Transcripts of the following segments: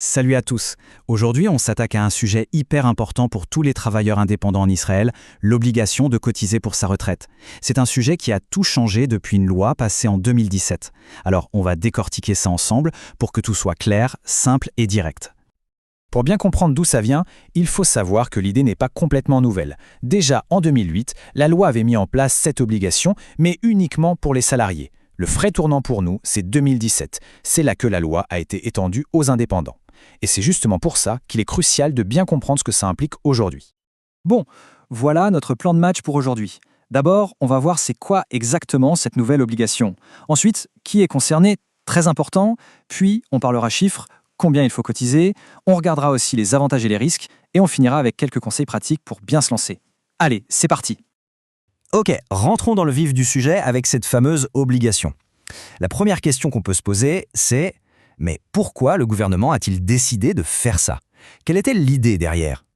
Salut à tous. Aujourd'hui, on s'attaque à un sujet hyper important pour tous les travailleurs indépendants en Israël, l'obligation de cotiser pour sa retraite. C'est un sujet qui a tout changé depuis une loi passée en 2017. Alors, on va décortiquer ça ensemble pour que tout soit clair, simple et direct. Pour bien comprendre d'où ça vient, il faut savoir que l'idée n'est pas complètement nouvelle. Déjà en 2008, la loi avait mis en place cette obligation, mais uniquement pour les salariés. Le vrai tournant pour nous, c'est 2017. C'est là que la loi a été étendue aux indépendants. Et c'est justement pour ça qu'il est crucial de bien comprendre ce que ça implique aujourd'hui. Bon, voilà notre plan de match pour aujourd'hui. D'abord, on va voir c'est quoi exactement cette nouvelle obligation. Ensuite, qui est concerné, très important. Puis, on parlera chiffres, combien il faut cotiser. On regardera aussi les avantages et les risques. Et on finira avec quelques conseils pratiques pour bien se lancer. Allez, c'est parti. Ok, rentrons dans le vif du sujet avec cette fameuse obligation. La première question qu'on peut se poser, c'est « Mais pourquoi le gouvernement a-t-il décidé de faire ça ? Quelle était l'idée derrière ?»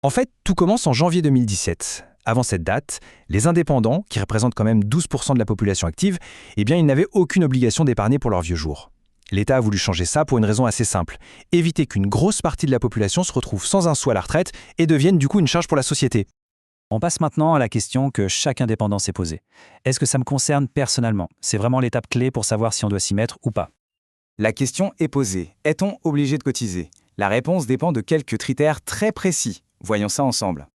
En fait, tout commence en janvier 2017. Avant cette date, les indépendants, qui représentent quand même 12% de la population active, ils n'avaient aucune obligation d'épargner pour leurs vieux jours. L'État a voulu changer ça pour une raison assez simple, éviter qu'une grosse partie de la population se retrouve sans un sou à la retraite et devienne du coup une charge pour la société. On passe maintenant à la question que chaque indépendant s'est posée. Est-ce que ça me concerne personnellement ? C'est vraiment l'étape clé pour savoir si on doit s'y mettre ou pas. La question est posée. Est-on obligé de cotiser ? La réponse dépend de quelques critères très précis. Voyons ça ensemble.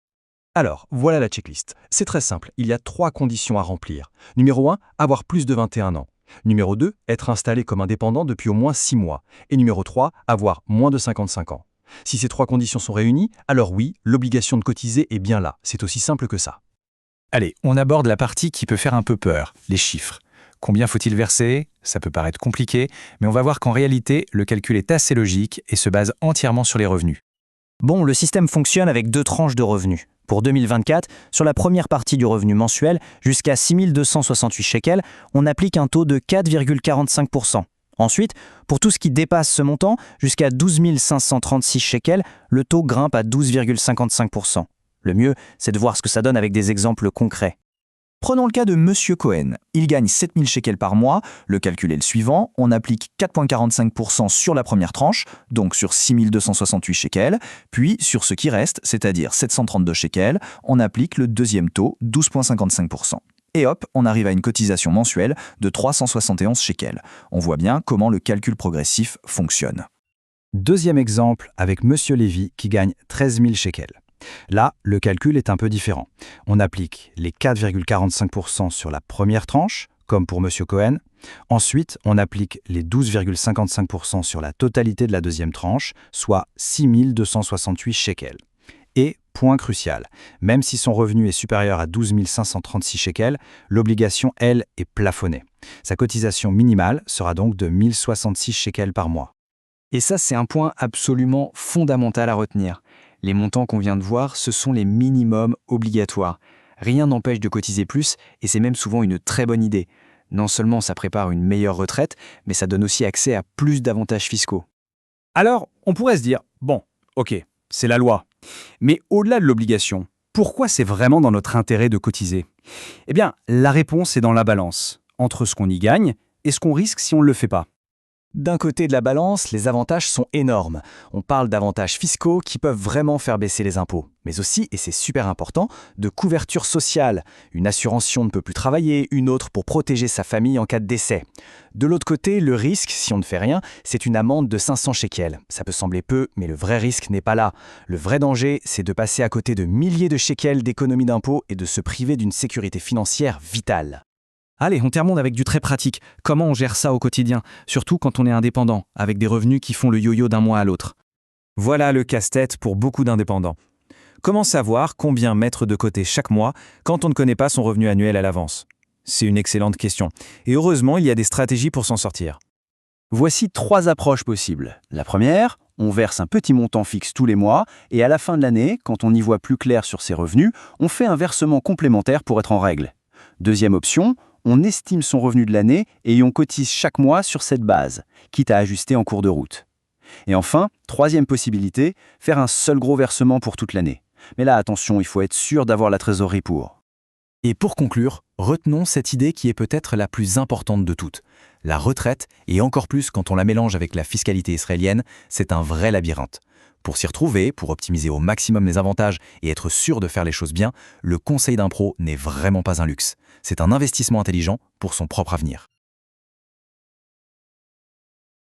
Alors, voilà la checklist. C'est très simple, il y a 3 conditions à remplir. Numéro 1, avoir plus de 21 ans. Numéro 2, être installé comme indépendant depuis au moins 6 mois. Et numéro 3, avoir moins de 55 ans. Si ces 3 conditions sont réunies, alors oui, l'obligation de cotiser est bien là. C'est aussi simple que ça. Allez, on aborde la partie qui peut faire un peu peur, les chiffres. Combien faut-il verser ? Ça peut paraître compliqué, mais on va voir qu'en réalité, le calcul est assez logique et se base entièrement sur les revenus. Bon, le système fonctionne avec 2 tranches de revenus. Pour 2024, sur la première partie du revenu mensuel, jusqu'à 6 268 shekels, on applique un taux de 4,45%. Ensuite, pour tout ce qui dépasse ce montant, jusqu'à 12 536 shekels, le taux grimpe à 12,55%. Le mieux, c'est de voir ce que ça donne avec des exemples concrets. Prenons le cas de Monsieur Cohen. Il gagne 7000 shekels par mois. Le calcul est le suivant. On applique 4,45% sur la première tranche, donc sur 6268 shekels. Puis, sur ce qui reste, c'est-à-dire 732 shekels, on applique le deuxième taux, 12,55%. Et hop, on arrive à une cotisation mensuelle de 371 shekels. On voit bien comment le calcul progressif fonctionne. Deuxième exemple avec Monsieur Lévy qui gagne 13 000 shekels. Là, le calcul est un peu différent. On applique les 4,45% sur la première tranche, comme pour Monsieur Cohen. Ensuite, on applique les 12,55% sur la totalité de la deuxième tranche, soit 6 268 shekels. Et, point crucial, même si son revenu est supérieur à 12 536 shekels, l'obligation, elle, est plafonnée. Sa cotisation minimale sera donc de 1066 shekels par mois. Et ça, c'est un point absolument fondamental à retenir. Les montants qu'on vient de voir, ce sont les minimums obligatoires. Rien n'empêche de cotiser plus, et c'est même souvent une très bonne idée. Non seulement ça prépare une meilleure retraite, mais ça donne aussi accès à plus d'avantages fiscaux. Alors, on pourrait se dire, bon, ok, c'est la loi. Mais au-delà de l'obligation, pourquoi c'est vraiment dans notre intérêt de cotiser ? Eh bien, la réponse est dans la balance, entre ce qu'on y gagne et ce qu'on risque si on ne le fait pas. D'un côté de la balance, les avantages sont énormes. On parle d'avantages fiscaux qui peuvent vraiment faire baisser les impôts. Mais aussi, et c'est super important, de couverture sociale. Une assurance si on ne peut plus travailler, une autre pour protéger sa famille en cas de décès. De l'autre côté, le risque, si on ne fait rien, c'est une amende de 500 shekels. Ça peut sembler peu, mais le vrai risque n'est pas là. Le vrai danger, c'est de passer à côté de milliers de shekels d'économies d'impôts et de se priver d'une sécurité financière vitale. Allez, on termine avec du très pratique. Comment on gère ça au quotidien, surtout quand on est indépendant, avec des revenus qui font le yo-yo d'un mois à l'autre. Voilà le casse-tête pour beaucoup d'indépendants. Comment savoir combien mettre de côté chaque mois quand on ne connaît pas son revenu annuel à l'avance ? C'est une excellente question. Et heureusement, il y a des stratégies pour s'en sortir. Voici 3 approches possibles. La première, on verse un petit montant fixe tous les mois et à la fin de l'année, quand on y voit plus clair sur ses revenus, on fait un versement complémentaire pour être en règle. Deuxième option, on estime son revenu de l'année et on cotise chaque mois sur cette base, quitte à ajuster en cours de route. Et enfin, troisième possibilité, faire un seul gros versement pour toute l'année. Mais là, attention, il faut être sûr d'avoir la trésorerie pour. Et pour conclure, retenons cette idée qui est peut-être la plus importante de toutes. La retraite, et encore plus quand on la mélange avec la fiscalité israélienne, c'est un vrai labyrinthe. Pour s'y retrouver, pour optimiser au maximum les avantages et être sûr de faire les choses bien, le conseil d'un pro n'est vraiment pas un luxe. C'est un investissement intelligent pour son propre avenir.